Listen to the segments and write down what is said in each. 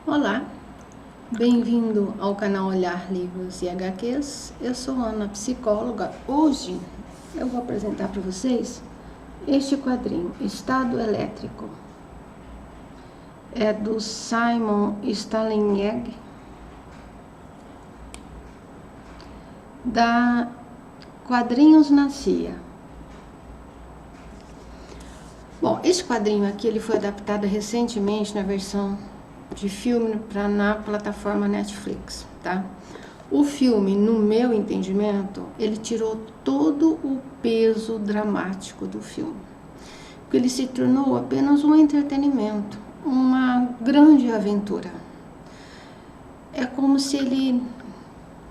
Olá, bem-vindo ao canal Olhar Livros e HQs. Eu sou Ana, psicóloga. Hoje eu vou apresentar para vocês este quadrinho, Estado Elétrico. É do Simon Stanislav, da Quadrinhos na CIA. Bom, esse quadrinho aqui ele foi adaptado recentemente na versão de filme na plataforma Netflix, tá? O filme, no meu entendimento, ele tirou todo o peso dramático do filme, porque ele se tornou apenas um entretenimento, uma grande aventura. É como se ele,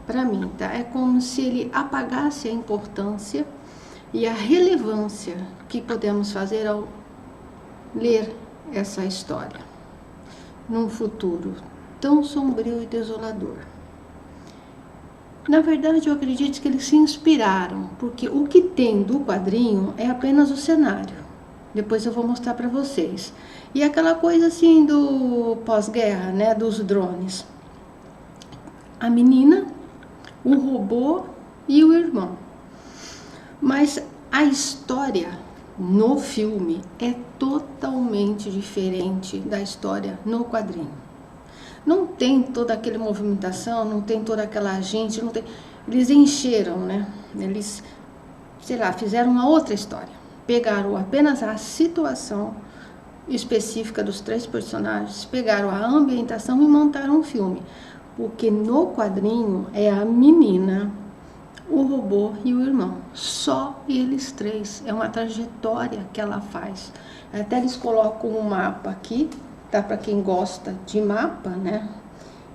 para mim, tá? É como se ele apagasse a importância e a relevância que podemos fazer ao ler essa história num futuro tão sombrio e desolador. Na verdade, eu acredito que eles se inspiraram, porque o que tem do quadrinho é apenas o cenário. Depois eu vou mostrar para vocês. E aquela coisa assim do pós-guerra, né, dos drones. A menina, o robô e o irmão. Mas a história no filme é totalmente diferente da história no quadrinho. Não tem toda aquela movimentação, não tem toda aquela gente, não tem. Eles encheram, né? Eles, sei lá, fizeram uma outra história. Pegaram apenas a situação específica dos três personagens, pegaram a ambientação e montaram um filme. Porque no quadrinho é a menina, o robô e o irmão, só eles três. É uma trajetória que ela faz. Até eles colocam um mapa aqui, tá? Para quem gosta de mapa, né?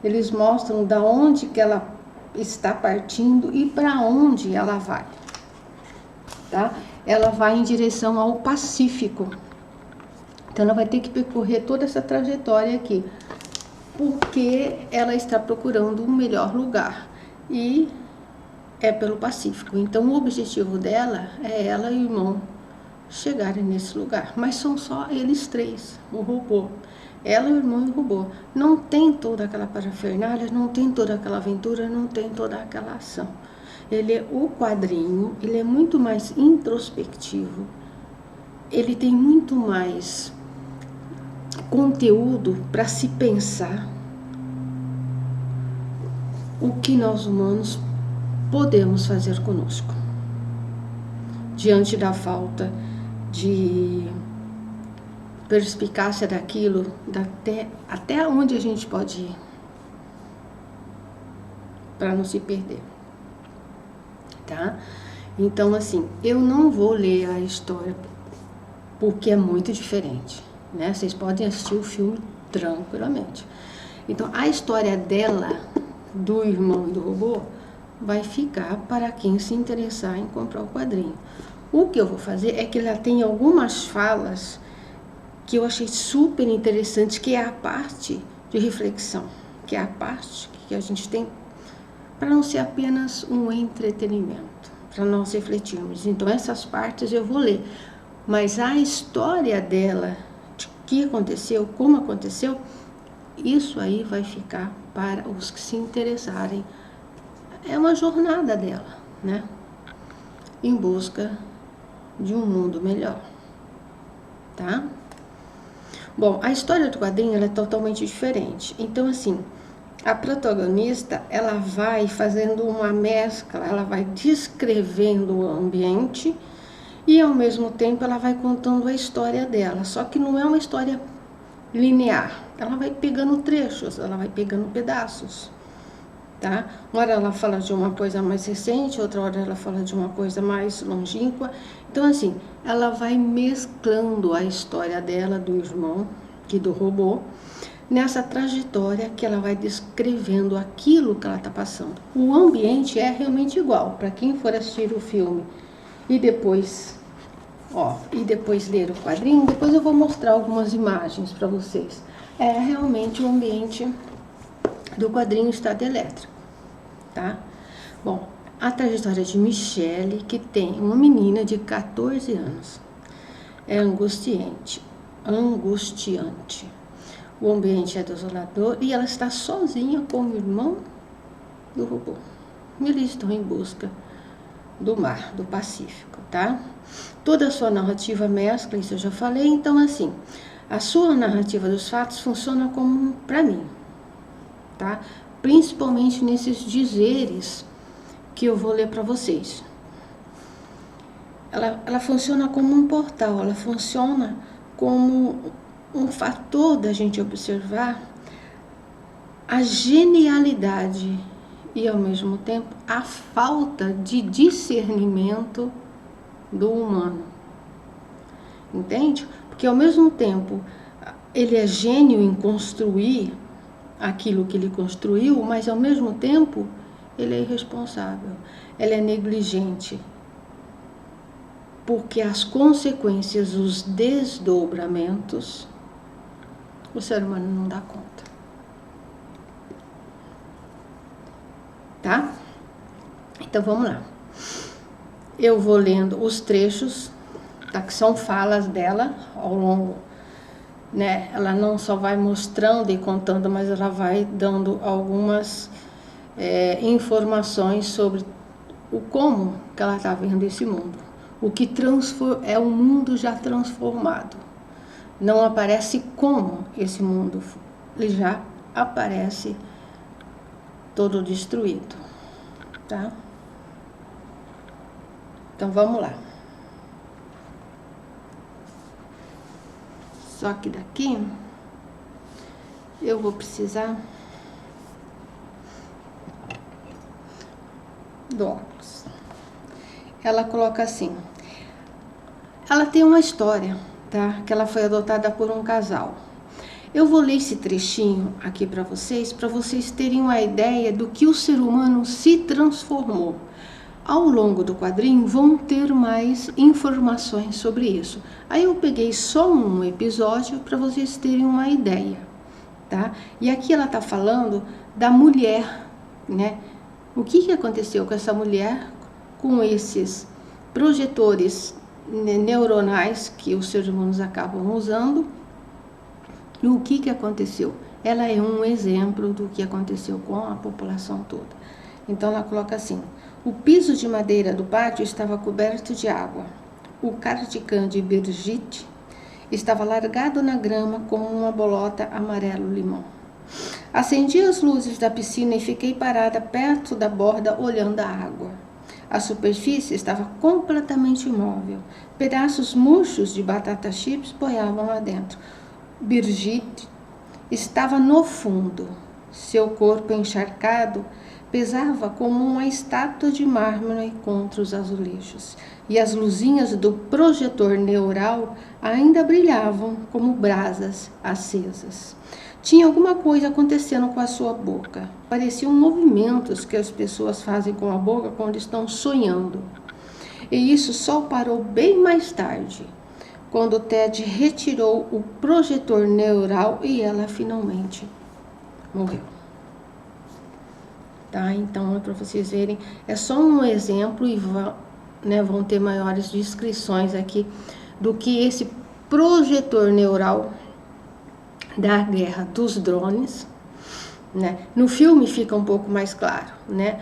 Eles mostram da onde que ela está partindo e para onde ela vai, tá? Ela vai em direção ao Pacífico. Então ela vai ter que percorrer toda essa trajetória aqui, porque ela está procurando um melhor lugar e é pelo Pacífico. Então o objetivo dela é ela e o irmão chegarem nesse lugar. Mas são só eles três, o robô. Ela, o irmão e o robô. Não tem toda aquela parafernália, não tem toda aquela aventura, não tem toda aquela ação. O quadrinho, ele é muito mais introspectivo. Ele tem muito mais conteúdo para se pensar o que nós humanos podemos fazer conosco diante da falta de perspicácia daquilo, até onde a gente pode ir para não se perder, tá? Então, assim, eu não vou ler a história porque é muito diferente, né? Vocês podem assistir o filme tranquilamente. Então, a história dela, do irmão e do robô, vai ficar para quem se interessar em comprar o quadrinho. O que eu vou fazer é que ela tem algumas falas que eu achei super interessantes, que é a parte de reflexão, que é a parte que a gente tem para não ser apenas um entretenimento, para nós refletirmos. Então essas partes eu vou ler, mas a história dela, de que aconteceu, como aconteceu, isso aí vai ficar para os que se interessarem. É uma jornada dela, né? Em busca de um mundo melhor, tá? Bom, a história do quadrinho ela é totalmente diferente. Então, assim, a protagonista, ela vai fazendo uma mescla, ela vai descrevendo o ambiente e, ao mesmo tempo, ela vai contando a história dela. Só que não é uma história linear. Ela vai pegando trechos, ela vai pegando pedaços. Tá? Uma hora ela fala de uma coisa mais recente, outra hora ela fala de uma coisa mais longínqua. Então, assim, ela vai mesclando a história dela, do irmão e do robô, nessa trajetória que ela vai descrevendo aquilo que ela está passando. O ambiente é realmente igual, para quem for assistir o filme e depois ler o quadrinho, depois eu vou mostrar algumas imagens para vocês. É realmente o ambiente do quadrinho Estado Elétrico, tá? Bom, a trajetória de Michelle, que tem uma menina de 14 anos, é angustiante. o ambiente é desolador e ela está sozinha com o irmão do robô. Eles estão em busca do mar, do Pacífico, tá? Toda a sua narrativa mescla, isso eu já falei, então assim, a sua narrativa dos fatos funciona como para mim, tá? Principalmente nesses dizeres que eu vou ler para vocês. Ela funciona como um portal, ela funciona como um fator da gente observar a genialidade e, ao mesmo tempo, a falta de discernimento do humano. Entende? Porque, ao mesmo tempo, ele é gênio em construir aquilo que ele construiu, mas, ao mesmo tempo, ele é irresponsável, ele é negligente. Porque as consequências, os desdobramentos, o ser humano não dá conta. Tá? Então vamos lá. Eu vou lendo os trechos, tá, que são falas dela ao longo, né? Ela não só vai mostrando e contando, mas ela vai dando algumas informações sobre o como que ela está vendo esse mundo. O que é um mundo já transformado. Não aparece como esse mundo, ele já aparece todo destruído, tá? Então vamos lá. Só que daqui eu vou precisar do óculos. Ela coloca assim, ela tem uma história, tá? Que ela foi adotada por um casal. Eu vou ler esse trechinho aqui para vocês terem uma ideia do que o ser humano se transformou. Ao longo do quadrinho vão ter mais informações sobre isso. Aí eu peguei só um episódio para vocês terem uma ideia, tá? E aqui ela tá falando da mulher, né? O que aconteceu com essa mulher, com esses projetores neuronais que os seres humanos acabam usando? E o que aconteceu? Ela é um exemplo do que aconteceu com a população toda. Então ela coloca assim, o piso de madeira do pátio estava coberto de água. O cardigan de Brigitte estava largado na grama como uma bolota amarelo-limão. Acendi as luzes da piscina e fiquei parada perto da borda olhando a água. A superfície estava completamente imóvel. Pedaços murchos de batata chips boiavam lá dentro. Brigitte estava no fundo. Seu corpo encharcado pesava como uma estátua de mármore contra os azulejos, e as luzinhas do projetor neural ainda brilhavam como brasas acesas. Tinha alguma coisa acontecendo com a sua boca. Pareciam movimentos que as pessoas fazem com a boca quando estão sonhando. E isso só parou bem mais tarde, quando Ted retirou o projetor neural e ela finalmente morreu. Tá? Então, é para vocês verem, é só um exemplo e vão ter maiores descrições aqui do que esse projetor neural da guerra dos drones, né? No filme fica um pouco mais claro, né?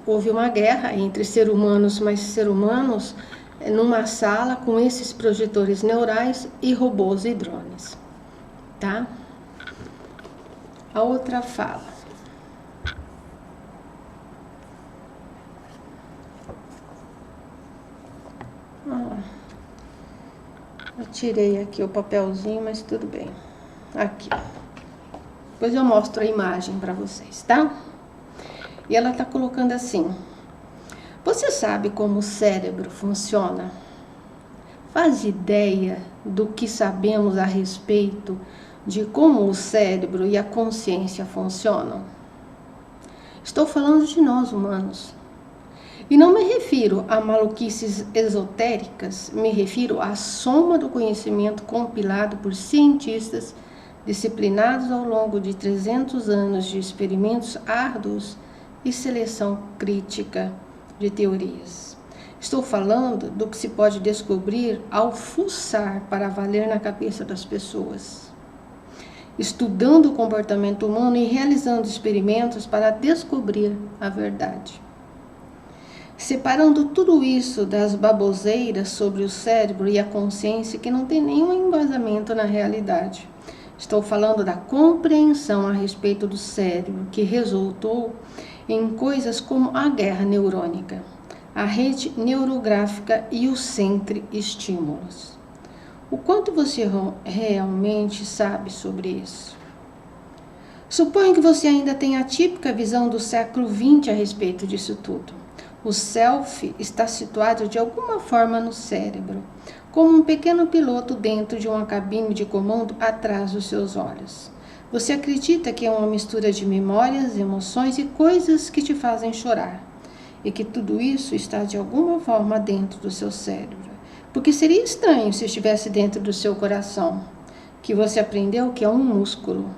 Houve uma guerra entre seres humanos numa sala com esses projetores neurais e robôs e drones, tá? A outra fala. Eu tirei aqui o papelzinho, mas tudo bem. Aqui. Depois eu mostro a imagem para vocês, tá? E ela tá colocando assim. Você sabe como o cérebro funciona? Faz ideia do que sabemos a respeito de como o cérebro e a consciência funcionam? Estou falando de nós humanos. E não me refiro a maluquices esotéricas, me refiro à soma do conhecimento compilado por cientistas disciplinados ao longo de 300 anos de experimentos árduos e seleção crítica de teorias. Estou falando do que se pode descobrir ao fuçar para valer na cabeça das pessoas. estudando o comportamento humano e realizando experimentos para descobrir a verdade. Separando tudo isso das baboseiras sobre o cérebro e a consciência que não tem nenhum embasamento na realidade. Estou falando da compreensão a respeito do cérebro que resultou em coisas como a guerra neurônica, a rede neurográfica e os centro-estímulos. O quanto você realmente sabe sobre isso? Suponho que você ainda tem a típica visão do século XX a respeito disso tudo. O self está situado de alguma forma no cérebro, como um pequeno piloto dentro de uma cabine de comando atrás dos seus olhos. Você acredita que é uma mistura de memórias, emoções e coisas que te fazem chorar, e que tudo isso está de alguma forma dentro do seu cérebro. Porque seria estranho se estivesse dentro do seu coração, que você aprendeu que é um músculo.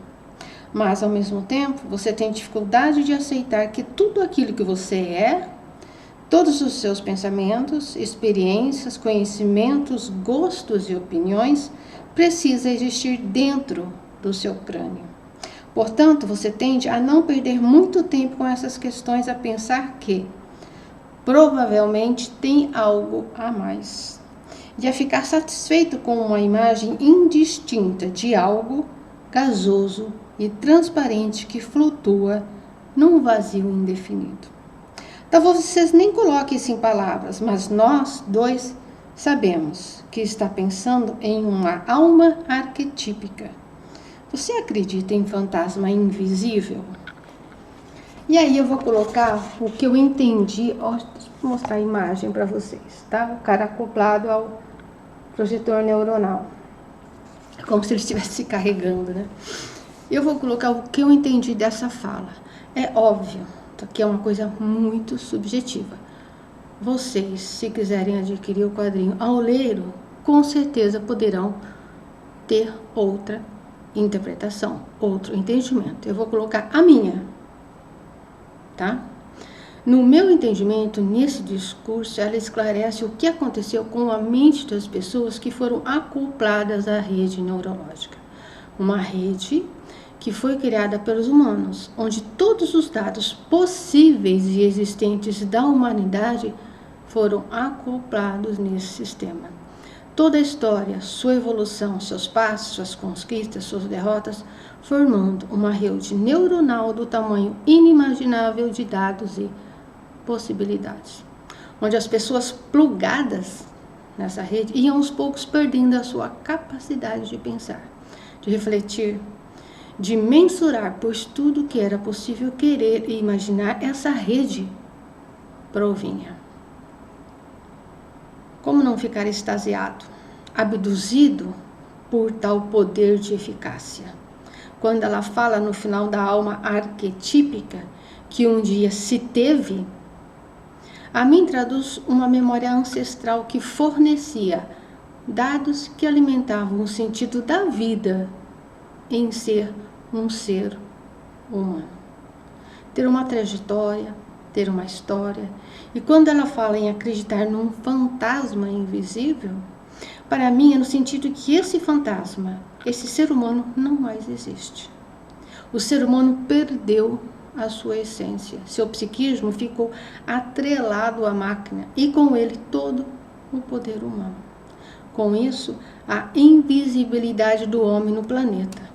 Mas, ao mesmo tempo, você tem dificuldade de aceitar que tudo aquilo que você é, todos os seus pensamentos, experiências, conhecimentos, gostos e opiniões, precisa existir dentro do seu crânio. Portanto, você tende a não perder muito tempo com essas questões, a pensar que provavelmente tem algo a mais, e a ficar satisfeito com uma imagem indistinta de algo gasoso e transparente que flutua num vazio indefinido. Talvez vocês nem coloquem isso em palavras, mas nós dois sabemos que está pensando em uma alma arquetípica. Você acredita em fantasma invisível? E aí eu vou colocar o que eu entendi. Deixa eu mostrar a imagem para vocês, tá? O cara acoplado ao projetor neuronal. É como se ele estivesse se carregando, né? Eu vou colocar o que eu entendi dessa fala. É óbvio que é uma coisa muito subjetiva. Vocês, se quiserem adquirir o quadrinho ao ler, com certeza poderão ter outra interpretação, outro entendimento. Eu vou colocar a minha, tá? No meu entendimento, nesse discurso, ela esclarece o que aconteceu com a mente das pessoas que foram acopladas à rede neurológica. Uma rede que foi criada pelos humanos, onde todos os dados possíveis e existentes da humanidade foram acoplados nesse sistema. Toda a história, sua evolução, seus passos, suas conquistas, suas derrotas, formando uma rede neuronal do tamanho inimaginável de dados e possibilidades, onde as pessoas plugadas nessa rede iam aos poucos perdendo a sua capacidade de pensar, de refletir, de mensurar, pois tudo que era possível querer e imaginar essa rede provinha. Como não ficar extasiado, abduzido por tal poder de eficácia? Quando ela fala no final da alma arquetípica que um dia se teve, a mim traduz uma memória ancestral que fornecia dados que alimentavam o sentido da vida em ser um ser humano. Ter uma trajetória, ter uma história. E quando ela fala em acreditar num fantasma invisível, para mim é no sentido que esse fantasma, esse ser humano não mais existe. O ser humano perdeu a sua essência. Seu psiquismo ficou atrelado à máquina e com ele todo o poder humano. Com isso, a invisibilidade do homem no planeta.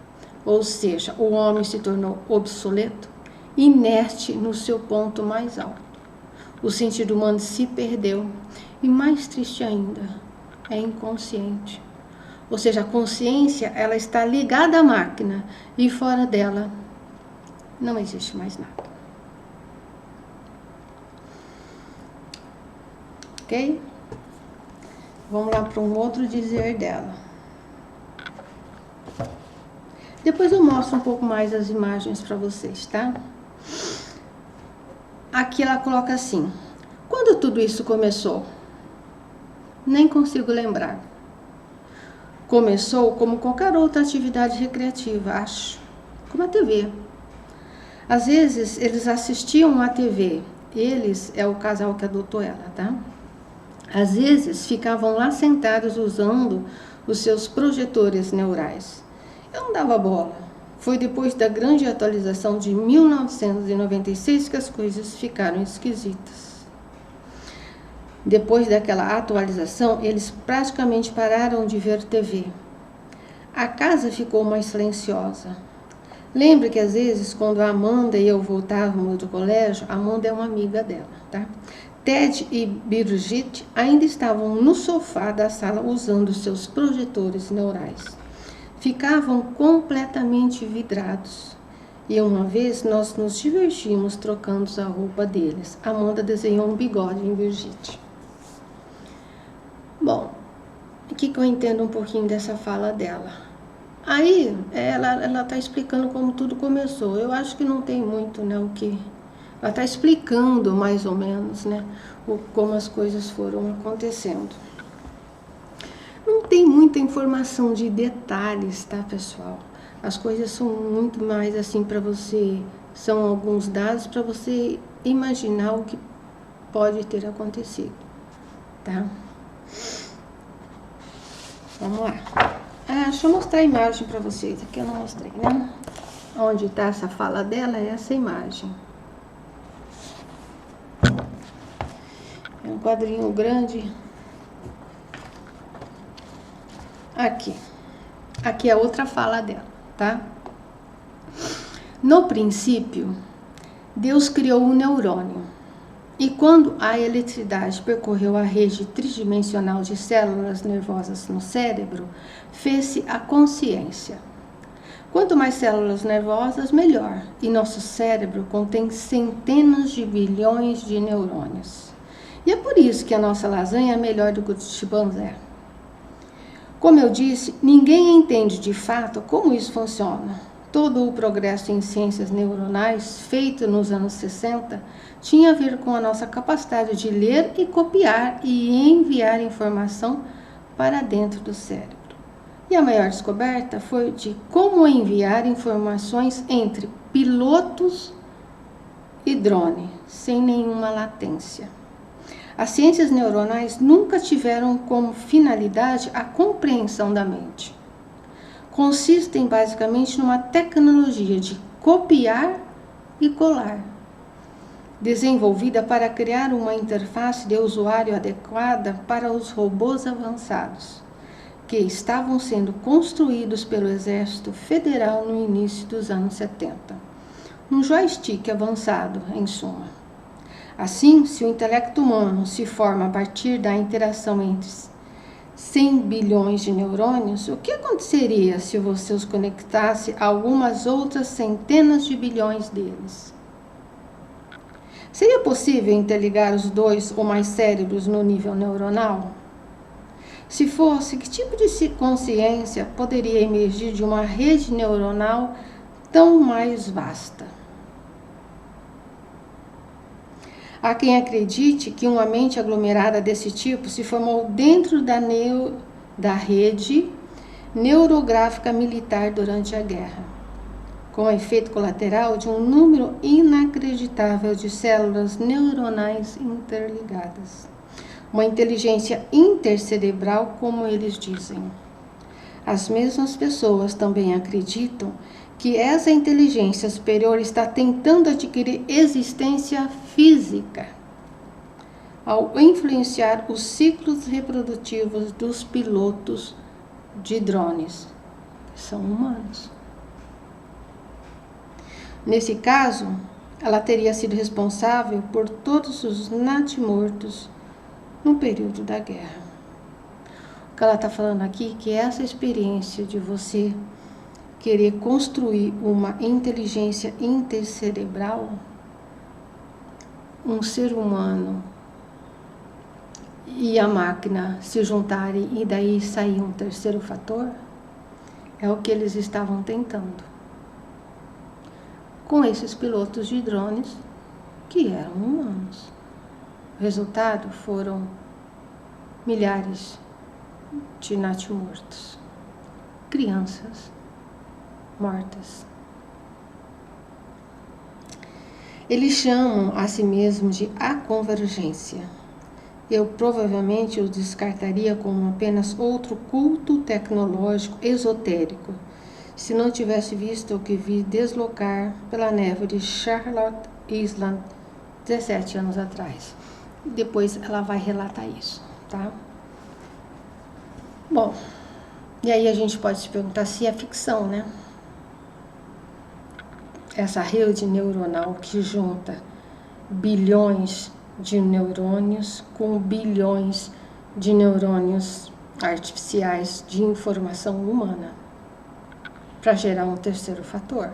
Ou seja, o homem se tornou obsoleto, inerte no seu ponto mais alto. O sentido humano se perdeu e, mais triste ainda, é inconsciente. Ou seja, a consciência ela está ligada à máquina e fora dela não existe mais nada. Ok? Vamos lá para um outro dizer dela. Depois eu mostro um pouco mais as imagens para vocês, tá? Aqui ela coloca assim: quando tudo isso começou? Nem consigo lembrar. Começou como qualquer outra atividade recreativa, acho, como a TV. Às vezes eles assistiam à TV, eles é o casal que adotou ela, tá? Às vezes ficavam lá sentados usando os seus projetores neurais. Eu não dava bola, Foi depois da grande atualização de 1996 que as coisas ficaram esquisitas. Depois daquela atualização, eles praticamente pararam de ver TV. A casa ficou mais silenciosa. Lembra que às vezes, quando a Amanda e eu voltávamos do colégio, a Amanda é uma amiga dela, tá? Ted e Birgit ainda estavam no sofá da sala usando seus projetores neurais. Ficavam completamente vidrados. E uma vez nós nos divertimos trocando a roupa deles. Amanda desenhou um bigode em Birgit. Bom, o que eu entendo um pouquinho dessa fala dela? Aí, ela está explicando como tudo começou. Eu acho que não tem muito, né, o que... Ela está explicando, mais ou menos, né, como as coisas foram acontecendo. Não tem muita informação de detalhes, tá, pessoal? As coisas são muito mais assim para você... São alguns dados para você imaginar o que pode ter acontecido, tá? Vamos lá. Deixa eu mostrar a imagem para vocês. Aqui eu não mostrei, né? Onde está essa fala dela é essa imagem. É um quadrinho grande. Aqui. Aqui é outra fala dela, tá? No princípio, Deus criou o neurônio. E quando a eletricidade percorreu a rede tridimensional de células nervosas no cérebro, fez-se a consciência. Quanto mais células nervosas, melhor. E nosso cérebro contém centenas de bilhões de neurônios. E é por isso que a nossa lasanha é melhor do que o chimpanzé. Como eu disse, ninguém entende de fato como isso funciona. Todo o progresso em ciências neuronais, feito nos anos 60, tinha a ver com a nossa capacidade de ler e copiar e enviar informação para dentro do cérebro. E a maior descoberta foi de como enviar informações entre pilotos e drone, sem nenhuma latência. As ciências neuronais nunca tiveram como finalidade a compreensão da mente. Consistem basicamente numa tecnologia de copiar e colar, desenvolvida para criar uma interface de usuário adequada para os robôs avançados, que estavam sendo construídos pelo Exército Federal no início dos anos 70. Um joystick avançado, em suma. Assim, se o intelecto humano se forma a partir da interação entre 100 bilhões de neurônios, o que aconteceria se você os conectasse a algumas outras centenas de bilhões deles? Seria possível interligar os 2 ou mais cérebros no nível neuronal? Se fosse, que tipo de consciência poderia emergir de uma rede neuronal tão mais vasta? Há quem acredite que uma mente aglomerada desse tipo se formou dentro da rede neurográfica militar durante a guerra, com efeito colateral de um número inacreditável de células neuronais interligadas. Uma inteligência intercerebral, como eles dizem. As mesmas pessoas também acreditam que essa inteligência superior está tentando adquirir existência física ao influenciar os ciclos reprodutivos dos pilotos de drones, que são humanos. Nesse caso, ela teria sido responsável por todos os natimortos no período da guerra. O que ela está falando aqui é que essa experiência de você querer construir uma inteligência intercerebral, um ser humano e a máquina se juntarem e daí sair um terceiro fator, é o que eles estavam tentando. Com esses pilotos de drones que eram humanos. O resultado foram milhares de natimortos, crianças mortas. Eles chamam a si mesmos de a convergência. Eu provavelmente os descartaria como apenas outro culto tecnológico esotérico, se não tivesse visto o que vi deslocar pela neve de Charlotte Island 17 anos atrás. Depois ela vai relatar isso, tá? Bom, e aí a gente pode se perguntar se é ficção, né? Essa rede neuronal que junta bilhões de neurônios com bilhões de neurônios artificiais de informação humana para gerar um terceiro fator.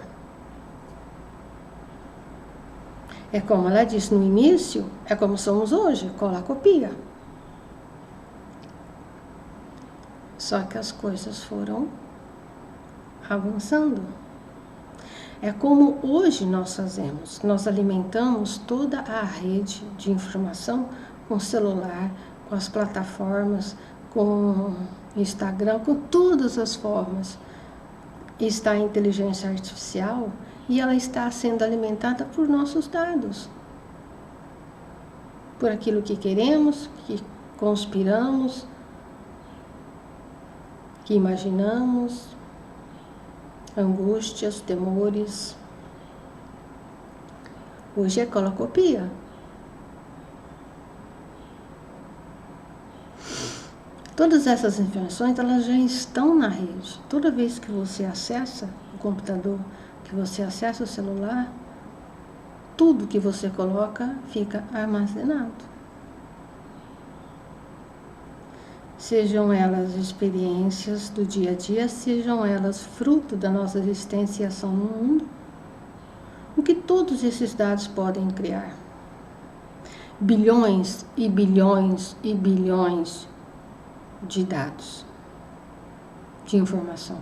É como ela disse no início, é como somos hoje, cola-copia. Só que as coisas foram avançando. É como hoje nós fazemos, nós alimentamos toda a rede de informação com o celular, com as plataformas, com o Instagram, com todas as formas. Está a inteligência artificial e ela está sendo alimentada por nossos dados. Por aquilo que queremos, que conspiramos, que imaginamos, angústias, temores. Hoje é colocopia. Todas essas informações, elas já estão na rede. Toda vez que você acessa o computador, que você acessa o celular, tudo que você coloca fica armazenado. Sejam elas experiências do dia a dia, sejam elas fruto da nossa existência e ação no mundo, o que todos esses dados podem criar. Bilhões e bilhões e bilhões de dados, de informação.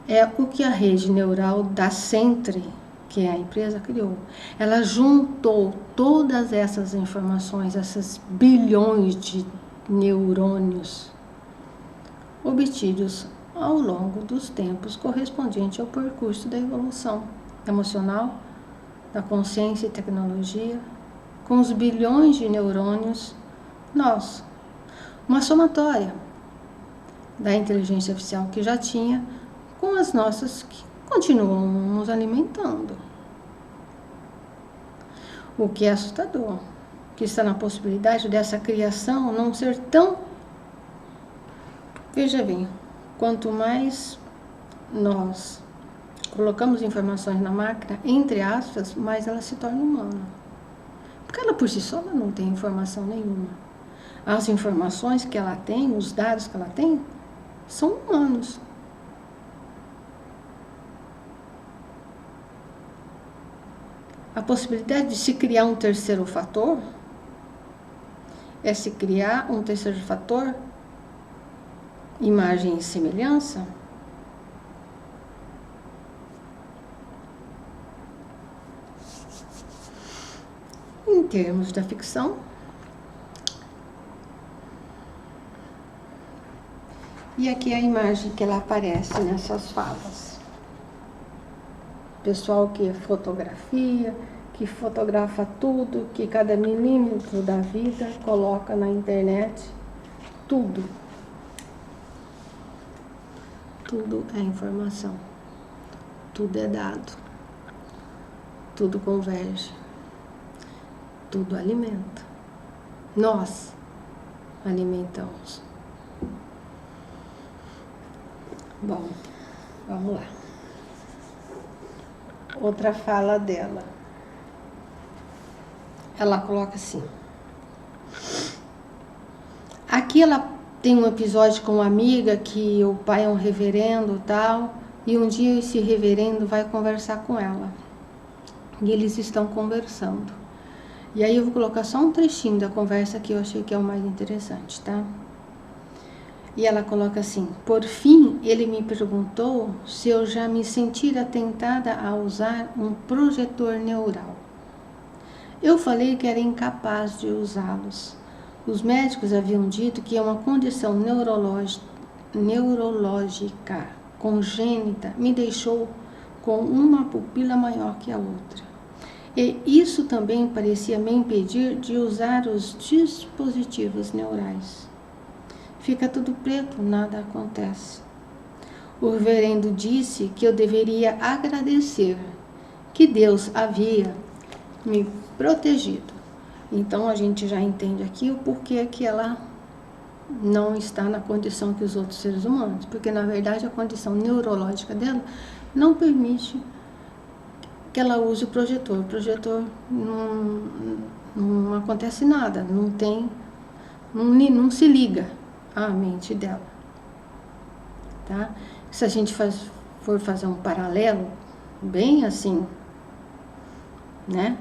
É o que a rede neural da Centre, que é a empresa, criou. Ela juntou todas essas informações, esses bilhões de neurônios obtidos ao longo dos tempos correspondente ao percurso da evolução emocional, da consciência e tecnologia, com os bilhões de neurônios, nós, uma somatória da inteligência artificial que já tinha, com as nossas que continuam nos alimentando. O que é assustador, que está na possibilidade dessa criação não ser tão... Veja bem, quanto mais nós colocamos informações na máquina, entre aspas, mais ela se torna humana. Porque ela por si só ela não tem informação nenhuma. As informações que ela tem, os dados que ela tem, são humanos. A possibilidade de se criar um terceiro fator é se criar um terceiro fator, imagem e semelhança, em termos da ficção. E aqui a imagem que ela aparece nessas falas. Pessoal que fotografia, que fotografa tudo, que cada milímetro da vida coloca na internet, tudo. Tudo é informação, tudo é dado, tudo converge, tudo alimenta. Nós alimentamos. Bom, vamos lá. Outra fala dela. Ela coloca assim. Aqui ela tem um episódio com uma amiga que o pai é um reverendo e tal, e um dia esse reverendo vai conversar com ela. E eles estão conversando. E aí eu vou colocar só um trechinho da conversa que eu achei que é o mais interessante, tá? E ela coloca assim: por fim, ele me perguntou se eu já me sentira tentada a usar um projetor neural. Eu falei que era incapaz de usá-los. Os médicos haviam dito que é uma condição neurológica congênita me deixou com uma pupila maior que a outra. E isso também parecia me impedir de usar os dispositivos neurais. Fica tudo preto, nada acontece. o reverendo disse que eu deveria agradecer, que Deus havia me protegido. Então a gente já entende aqui o porquê que ela não está na condição que os outros seres humanos, porque na verdade a condição neurológica dela não permite que ela use o projetor. O projetor não acontece nada, não se liga à mente dela, tá? Se a gente for fazer um paralelo bem assim, né,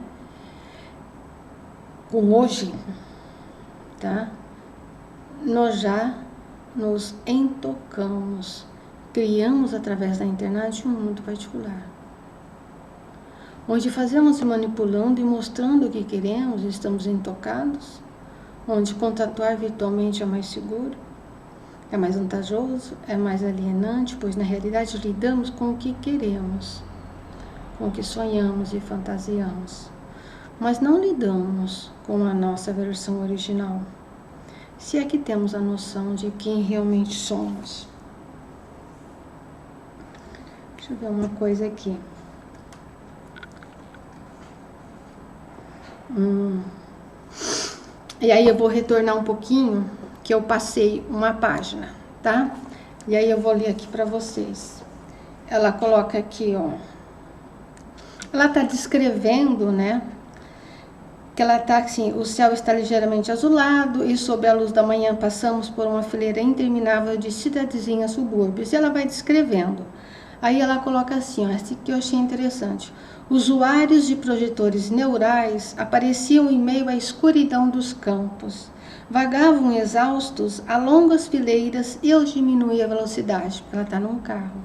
com hoje, tá? Nós já nos intocamos, criamos através da internet um mundo particular, onde fazemos manipulando e mostrando o que queremos, estamos intocados, onde contatuar virtualmente é mais seguro, é mais vantajoso, é mais alienante, pois na realidade lidamos com o que queremos, com o que sonhamos e fantasiamos, mas não lidamos com a nossa versão original, se é que temos a noção de quem realmente somos. Deixa eu ver uma coisa aqui. E aí eu vou retornar um pouquinho, que eu passei uma página, tá? E aí eu vou ler aqui para vocês. Ela coloca aqui, ó. Ela tá descrevendo, né? Que ela tá assim, o céu está ligeiramente azulado e sob a luz da manhã passamos por uma fileira interminável de cidadezinhas subúrbios. E ela vai descrevendo. Aí ela coloca assim, ó, esse que eu achei interessante. Usuários de projetores neurais apareciam em meio à escuridão dos campos. Vagavam exaustos a longas fileiras e eu diminuí a velocidade, porque ela está num carro.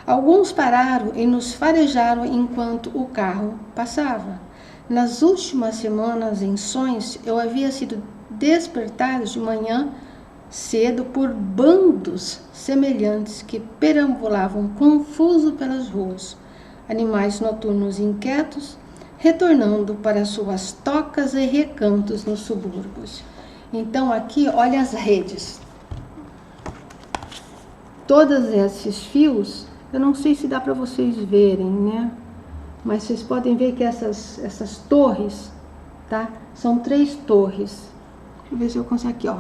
Alguns pararam e nos farejaram enquanto o carro passava. Nas últimas semanas, em sonhos, eu havia sido despertado de manhã cedo por bandos semelhantes que perambulavam confuso pelas ruas. Animais noturnos inquietos, retornando para suas tocas e recantos nos subúrbios. Então aqui, olha as redes. Todos esses fios, eu não sei se dá para vocês verem, né? Mas vocês podem ver que essas torres, tá? São 3 torres. Deixa eu ver se eu consigo aqui, ó.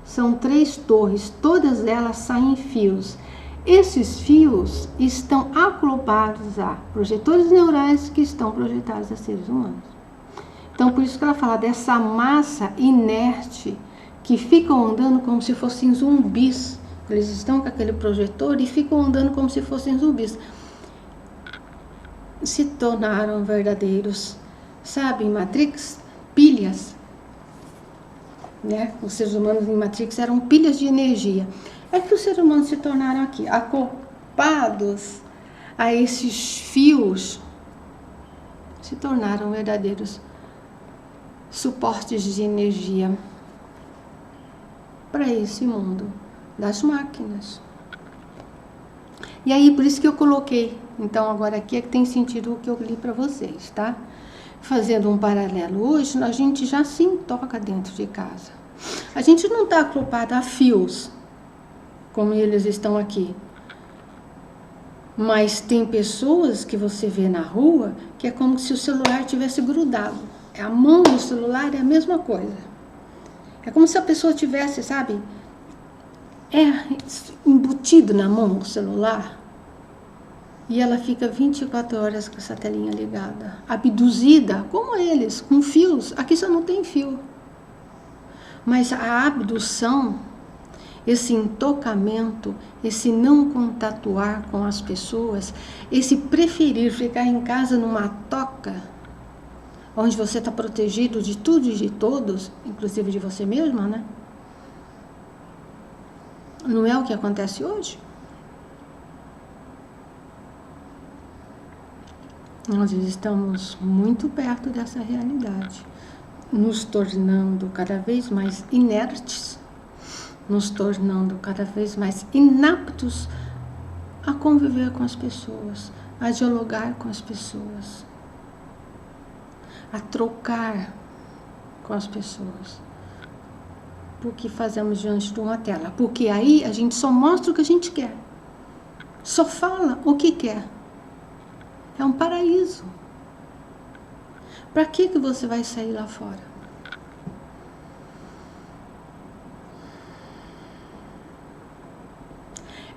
São 3 torres, todas elas saem fios. Esses fios estão acoplados a projetores neurais que estão projetados a seres humanos. Então, por isso que ela fala dessa massa inerte que ficam andando como se fossem zumbis. Eles estão com aquele projetor e ficam andando como se fossem zumbis. Se tornaram verdadeiros, sabe, em Matrix, pilhas. Né? Os seres humanos em Matrix eram pilhas de energia. É que os seres humanos se tornaram aqui, acoplados a esses fios, se tornaram verdadeiros suportes de energia para esse mundo das máquinas. E aí, por isso que eu coloquei, então agora aqui é que tem sentido o que eu li para vocês, tá? Fazendo um paralelo, hoje a gente já se intoca dentro de casa. A gente não está acoplado a fios, como eles estão aqui. Mas tem pessoas que você vê na rua que é como se o celular tivesse grudado. A mão do celular é a mesma coisa. É como se a pessoa tivesse, sabe, embutido na mão o celular. E ela fica 24 horas com essa telinha ligada. Abduzida, como eles, com fios. Aqui só não tem fio. Mas a abdução, esse intocamento, esse não contatuar com as pessoas, esse preferir ficar em casa numa toca, onde você está protegido de tudo e de todos, inclusive de você mesma, né? Não é o que acontece hoje? Nós estamos muito perto dessa realidade, nos tornando cada vez mais inertes, nos tornando cada vez mais inaptos a conviver com as pessoas, a dialogar com as pessoas, a trocar com as pessoas. Porque fazemos diante de uma tela, porque aí a gente só mostra o que a gente quer. Só fala o que quer. É um paraíso. Para que você vai sair lá fora?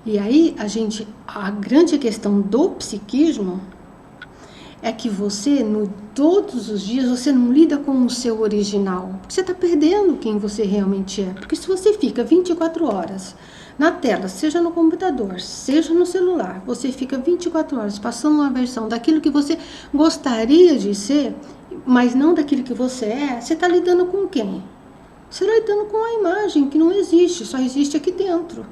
E aí, a grande questão do psiquismo é que você, todos os dias, você não lida com o seu original. Você está perdendo quem você realmente é. Porque se você fica 24 horas na tela, seja no computador, seja no celular, você fica 24 horas passando uma versão daquilo que você gostaria de ser, mas não daquilo que você é, você está lidando com quem? Você está lidando com uma imagem que não existe, só existe aqui dentro.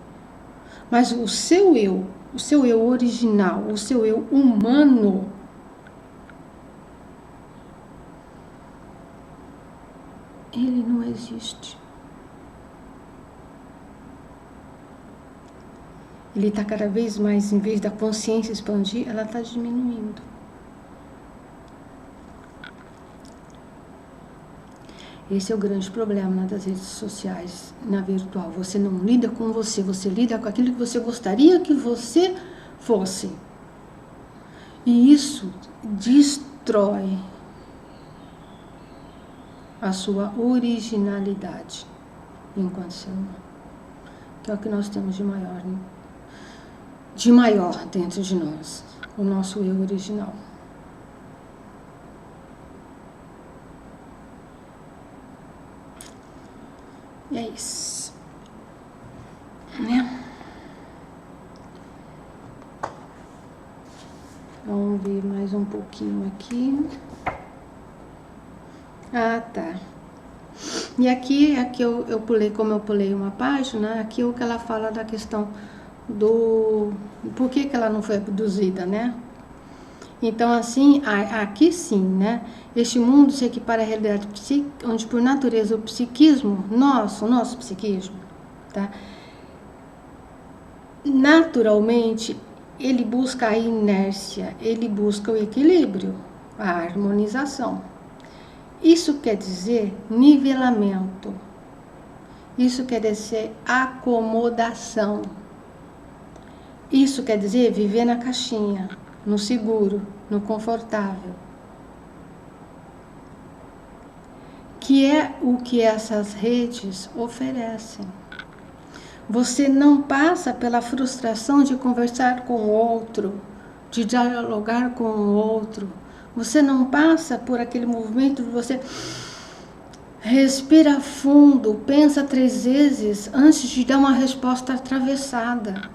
Mas o seu eu original, o seu eu humano, ele não existe. Ele está cada vez mais, em vez da consciência expandir, ela está diminuindo. Esse é o grande problema das redes sociais, na virtual. Você não lida com você lida com aquilo que você gostaria que você fosse. E isso destrói a sua originalidade enquanto ser humano. Que é o que nós temos de maior, né? De maior dentro de nós, o nosso eu original. E é isso, né? Vamos ver mais um pouquinho aqui. Ah, tá. E aqui eu pulei, como eu pulei uma página, aqui é o que ela fala da questão do por que ela não foi abduzida, né? Então, assim, aqui sim, né? Este mundo se equipara à realidade psíquica, onde por natureza o psiquismo, o nosso psiquismo, tá? Naturalmente, ele busca a inércia, ele busca o equilíbrio, a harmonização. Isso quer dizer nivelamento. Isso quer dizer acomodação. Isso quer dizer viver na caixinha, no seguro, no confortável. Que é o que essas redes oferecem. Você não passa pela frustração de conversar com o outro, de dialogar com o outro. Você não passa por aquele movimento de você respira fundo, pensa 3 vezes antes de dar uma resposta atravessada.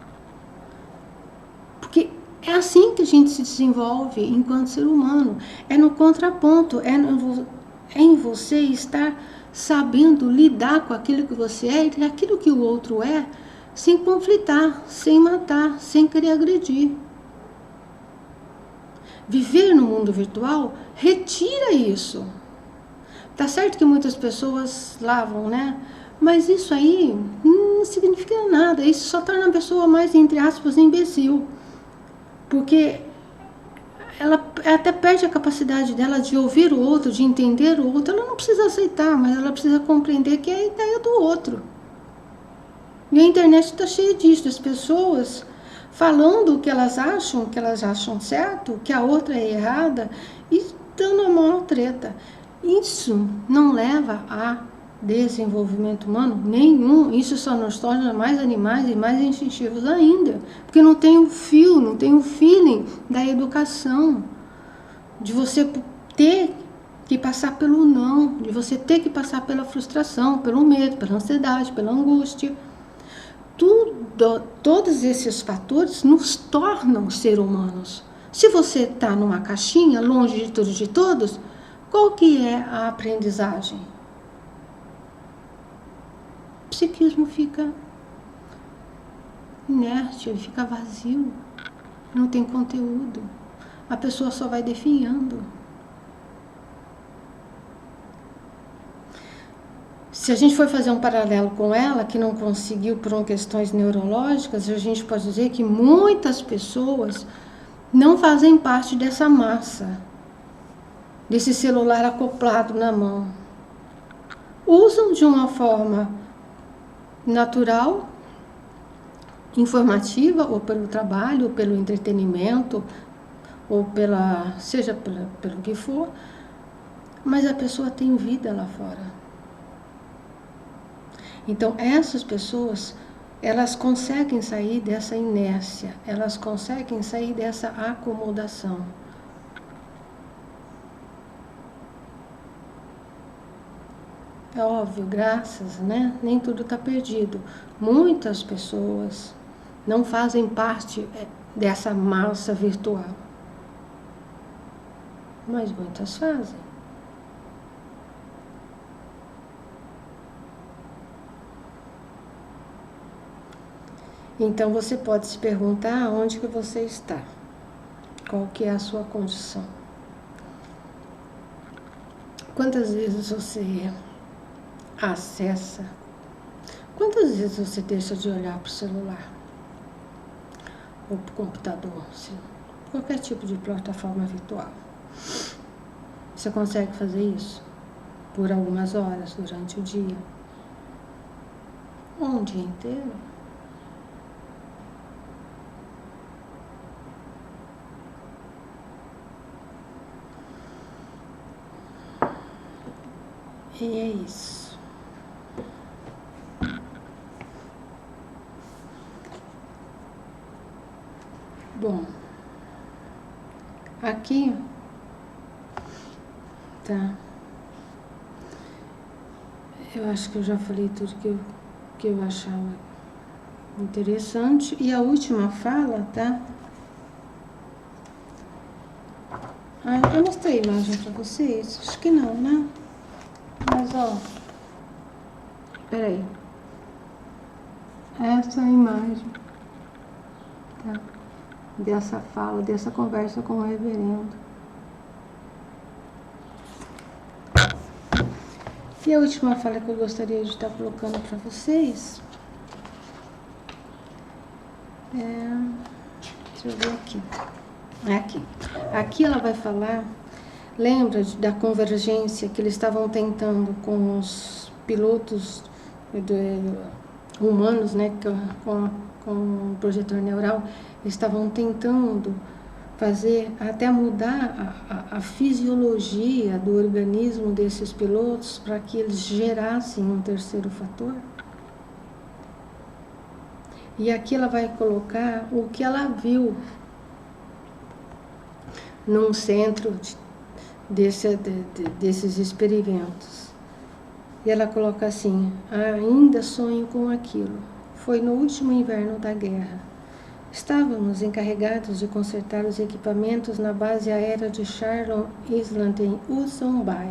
Porque é assim que a gente se desenvolve enquanto ser humano. É no contraponto, é em você estar sabendo lidar com aquilo que você é e aquilo que o outro é, sem conflitar, sem matar, sem querer agredir. Viver no mundo virtual retira isso. Tá certo que muitas pessoas lavam, né? Mas isso aí não significa nada. Isso só torna a pessoa mais, entre aspas, imbecil. Porque ela até perde a capacidade dela de ouvir o outro, de entender o outro. Ela não precisa aceitar, mas ela precisa compreender que é a ideia do outro. E a internet está cheia disso, as pessoas falando o que elas acham certo, que a outra é errada, e dando a maior treta. Isso não leva a desenvolvimento humano nenhum. Isso só nos torna mais animais e mais instintivos ainda. Porque não tem o fio, não tem o feeling da educação. De você ter que passar pelo não, de você ter que passar pela frustração, pelo medo, pela ansiedade, pela angústia. Todos esses fatores nos tornam ser humanos. Se você está numa caixinha, longe de tudo e de todos, qual que é a aprendizagem? O psiquismo fica inerte, ele fica vazio, não tem conteúdo. A pessoa só vai definhando. Se a gente for fazer um paralelo com ela, que não conseguiu por questões neurológicas, a gente pode dizer que muitas pessoas não fazem parte dessa massa, desse celular acoplado na mão. Usam de uma forma natural, informativa, ou pelo trabalho, ou pelo entretenimento, ou seja pelo que for, mas a pessoa tem vida lá fora. Então essas pessoas, elas conseguem sair dessa inércia, elas conseguem sair dessa acomodação. É óbvio, graças, né? Nem tudo está perdido. Muitas pessoas não fazem parte dessa massa virtual, mas muitas fazem. Então você pode se perguntar onde que você está, qual que é a sua condição. Quantas vezes você acessa, quantas vezes você deixa de olhar para o celular ou para o computador, qualquer tipo de plataforma virtual. Você consegue fazer isso por algumas horas durante o dia, ou um dia inteiro? E é isso. Bom, aqui tá. Eu acho que eu já falei tudo que eu achava interessante. E a última fala, tá? Eu mostrei a imagem pra vocês? Acho que não, né? Mas, ó, peraí. Essa é a imagem, tá? Dessa fala, dessa conversa com o reverendo. E a última fala que eu gostaria de estar colocando para vocês deixa eu ver aqui. Aqui ela vai falar, lembra da convergência que eles estavam tentando com os pilotos humanos, né, com o projetor neural, eles estavam tentando fazer, até mudar a fisiologia do organismo desses pilotos para que eles gerassem um terceiro fator. E aqui ela vai colocar o que ela viu num centro desses experimentos. E ela coloca assim: ainda sonho com aquilo. Foi no último inverno da guerra. Estávamos encarregados de consertar os equipamentos na base aérea de Sharon Island, em Hudson Bay.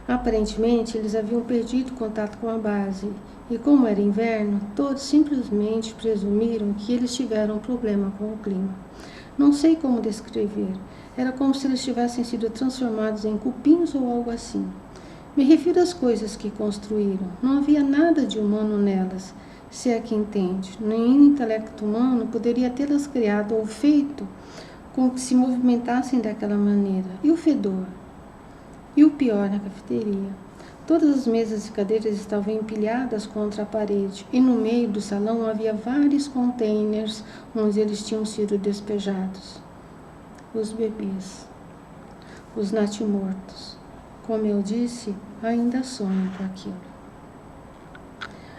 Aparentemente, eles haviam perdido contato com a base, e como era inverno, todos simplesmente presumiram que eles tiveram um problema com o clima. Não sei como descrever. Era como se eles tivessem sido transformados em cupins ou algo assim. Me refiro às coisas que construíram. Não havia nada de humano nelas, se é que entende. Nenhum intelecto humano poderia tê-las criado ou feito com que se movimentassem daquela maneira. E o fedor? E o pior, na cafeteria. Todas as mesas e cadeiras estavam empilhadas contra a parede, e no meio do salão havia vários containers onde eles tinham sido despejados. Os bebês, os natimortos. Como eu disse, ainda sonho com aquilo.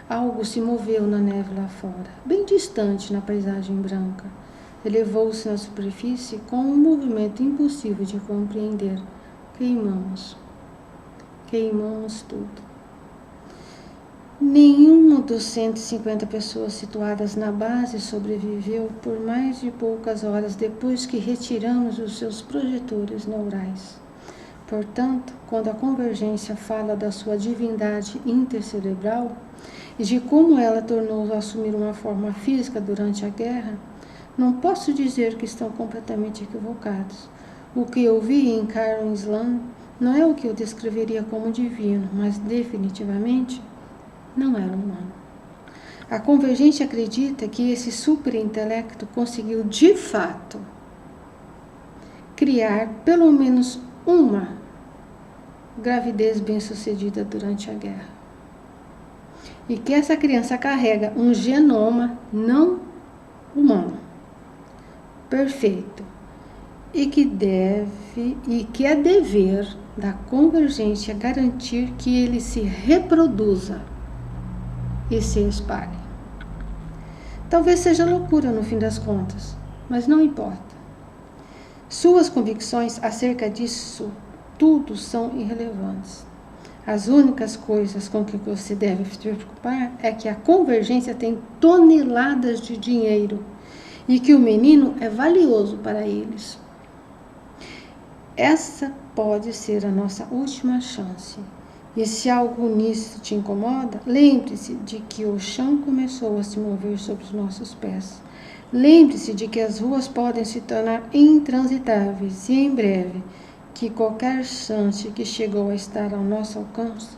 Algo se moveu na neve lá fora, bem distante na paisagem branca. Elevou-se na superfície com um movimento impossível de compreender. Queimamos tudo. Nenhuma dos 150 pessoas situadas na base sobreviveu por mais de poucas horas depois que retiramos os seus projetores neurais. Portanto, quando a convergência fala da sua divindade intercerebral e de como ela tornou a assumir uma forma física durante a guerra, não posso dizer que estão completamente equivocados. O que eu vi em Sharon Island não é o que eu descreveria como divino, mas definitivamente não era humano. A convergência acredita que esse superintelecto conseguiu de fato criar pelo menos uma gravidez bem-sucedida durante a guerra. E que essa criança carrega um genoma não humano, perfeito, e que é dever da convergência garantir que ele se reproduza e se espalhe. Talvez seja loucura no fim das contas, mas não importa. Suas convicções acerca disso tudo são irrelevantes. As únicas coisas com que você deve se preocupar é que a convergência tem toneladas de dinheiro e que o menino é valioso para eles. Essa pode ser a nossa última chance. E se algo nisso te incomoda, lembre-se de que o chão começou a se mover sob os nossos pés. Lembre-se de que as ruas podem se tornar intransitáveis e em breve que qualquer chance que chegou a estar ao nosso alcance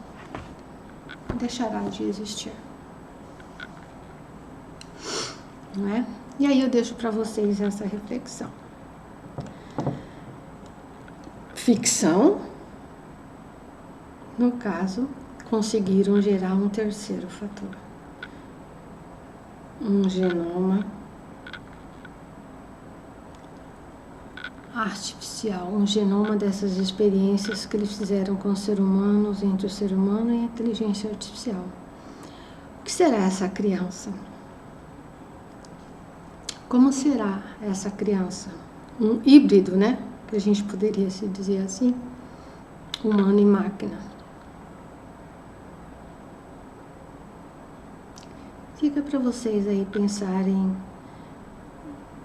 deixará de existir. Não é? E aí eu deixo para vocês essa reflexão. Ficção, no caso, conseguiram gerar um terceiro fator. Um genoma artificial, um genoma dessas experiências que eles fizeram com os seres humanos, entre o ser humano e a inteligência artificial. O que será essa criança? Como será essa criança? Um híbrido, né? Que a gente poderia se dizer assim, humano e máquina. Fica para vocês aí pensarem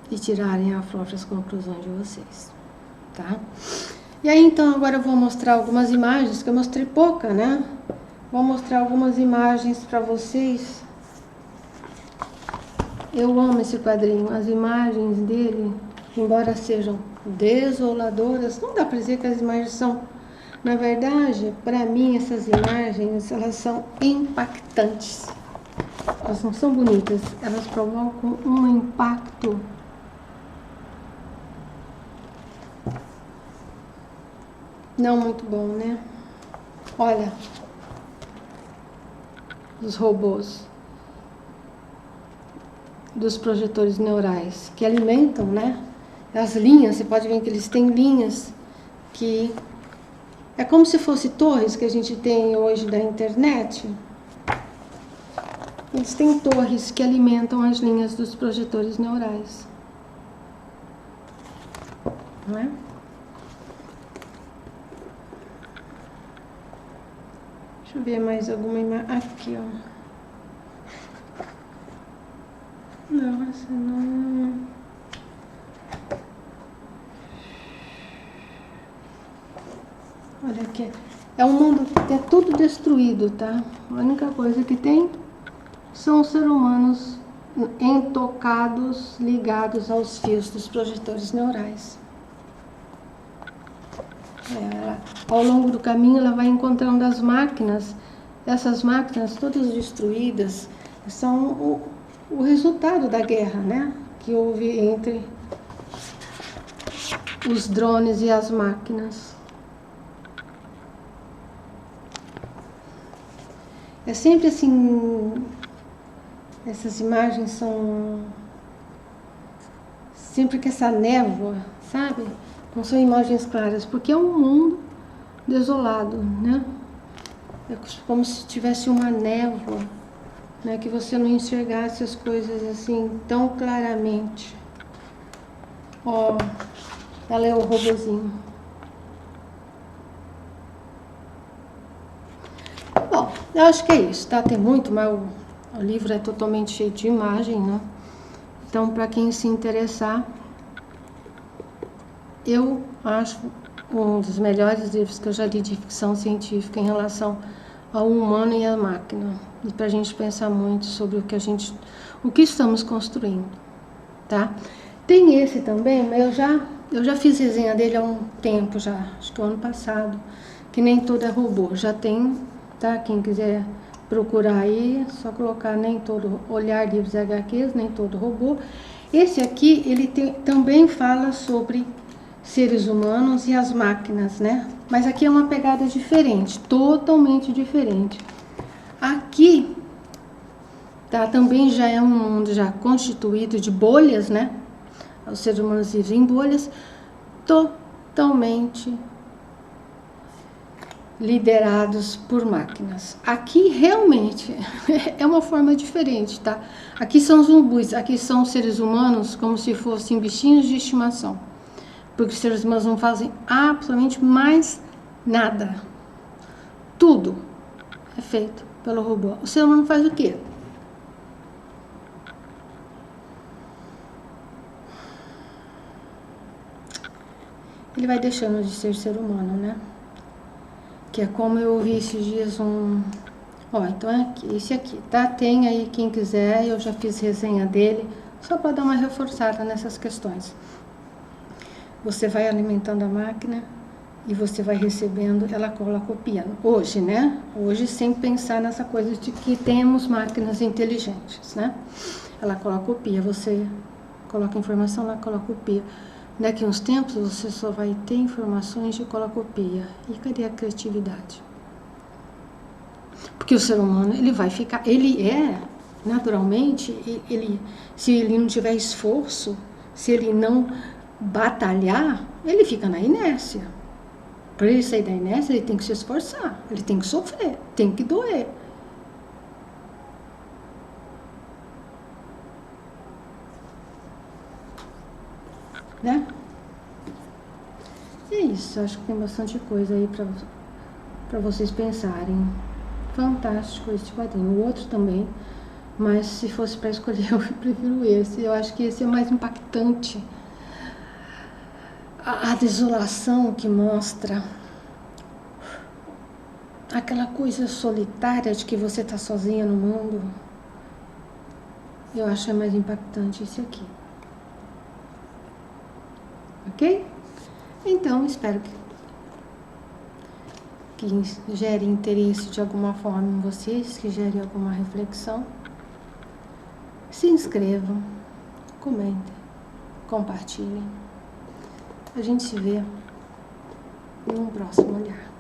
e tirarem as próprias conclusões de vocês, tá? E aí então agora eu vou mostrar algumas imagens, que eu mostrei pouca, né? Vou mostrar algumas imagens para vocês. Eu amo esse quadrinho, as imagens dele, embora sejam desoladoras, não dá para dizer que as imagens são, na verdade, para mim essas imagens, elas são impactantes. Elas não são bonitas, elas provocam um impacto não muito bom, né? Olha, os robôs dos projetores neurais que alimentam, né? As linhas, você pode ver que eles têm linhas que é como se fosse torres que a gente tem hoje da internet. Eles têm torres que alimentam as linhas dos projetores neurais. Não é? Deixa eu ver mais alguma imagem. Aqui, ó. Não, essa não. Olha aqui. É um mundo que é tudo destruído, tá? A única coisa que tem são os seres humanos intocados, ligados aos fios dos projetores neurais. Ao longo do caminho ela vai encontrando as máquinas. Essas máquinas todas destruídas são o resultado da guerra, né? Que houve entre os drones e as máquinas. É sempre assim, essas imagens são sempre que essa névoa, sabe? Não são imagens claras, porque é um mundo desolado, né? É como se tivesse uma névoa, né? Que você não enxergasse as coisas assim tão claramente. Ó, ela é o robozinho. Bom, eu acho que é isso, tá? Tem muito, mas o livro é totalmente cheio de imagem, né? Então, para quem se interessar, eu acho um dos melhores livros que eu já li de ficção científica em relação ao humano e à máquina. E para a gente pensar muito sobre o que estamos construindo, tá? Tem esse também, mas eu já fiz resenha dele há um tempo já, acho que o ano passado, que nem todo é robô. Já tem, tá? Quem quiser procurar aí, é só colocar nem todo, olhar livros HQs, nem todo robô. Esse aqui, ele também fala sobre seres humanos e as máquinas, né? Mas aqui é uma pegada diferente, totalmente diferente. Aqui tá? Também já é um mundo já constituído de bolhas, né? Os seres humanos vivem em bolhas totalmente liderados por máquinas. Aqui realmente é uma forma diferente, tá? Aqui são zumbis, aqui são seres humanos como se fossem bichinhos de estimação. Porque os seres humanos não fazem absolutamente mais nada. Tudo é feito pelo robô. O ser humano faz o quê? Ele vai deixando de ser humano, né? Que é como eu ouvi esses dias Ó, então é aqui, esse aqui, tá? Tem aí quem quiser, eu já fiz resenha dele, só para dar uma reforçada nessas questões. Você vai alimentando a máquina e você vai recebendo, ela copiando. Hoje, né? Hoje sem pensar nessa coisa de que temos máquinas inteligentes, né? Ela copia, você coloca informação, ela copia. Daqui a uns tempos você só vai ter informações de copia. E cadê a criatividade? Porque o ser humano, ele vai ficar, ele é, naturalmente, se ele não tiver esforço, se ele não batalhar, ele fica na inércia. Para ele sair da inércia, ele tem que se esforçar, ele tem que sofrer, tem que doer. Né? E é isso, acho que tem bastante coisa aí para vocês pensarem. Fantástico esse quadrinho, o outro também, mas se fosse para escolher eu prefiro esse. Eu acho que esse é mais impactante. A desolação que mostra, aquela coisa solitária de que você está sozinha no mundo, eu acho mais impactante esse aqui. Ok? Então, espero que gere interesse de alguma forma em vocês, que gere alguma reflexão. Se inscrevam, comentem, compartilhem. A gente se vê num próximo olhar.